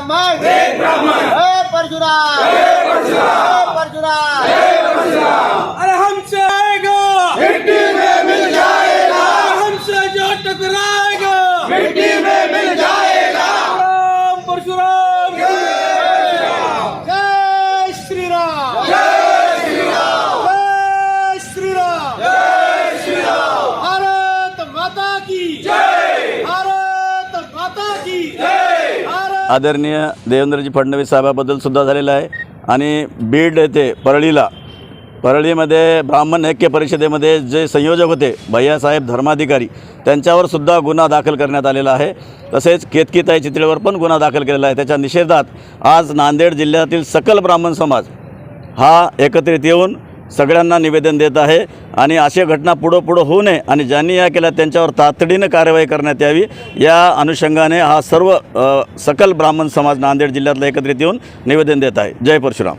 ब्राह्मण जय परशुराम अरे हमसे आएगा मिट्टी में मिल जाएगा हमसे जो टकराएगा मिट्टी में मिल जाएगा राम परशुराम जय श्री राम जय श्री राम जय श्री राम जय श्री राम भारत माता की जय भारत माता की जय भारत आदरणीय देवेंद्रजी फडणवीस साहेबाबद्दल सुद्धा झालेला आहे आणि बीड येथे परळीमध्ये ब्राह्मण ऐक्य परिषदेमध्ये जे संयोजक होते भैयासाहेब धर्माधिकारी त्यांच्यावर सुद्धा गुन्हा दाखल करण्यात आलेला आहे। तसेच केतकीताई चितळेवर पण गुन्हा दाखल केलेला आहे। त्याच्या निषेधात आज नांदेड जिल्ह्यातील सकल ब्राह्मण समाज हा एकत्रित येऊन सगळ्यांना निवेदन देत आहे आणि अशा घटना पुढं होऊ नये आणि ज्यांनी या केल्या त्यांच्यावर तातडीनं कारवाई करण्यात यावी या अनुषंगाने हा सर्व सकल ब्राह्मण समाज नांदेड जिल्ह्यातला एकत्रित येऊन निवेदन देत आहे। जय परशुराम।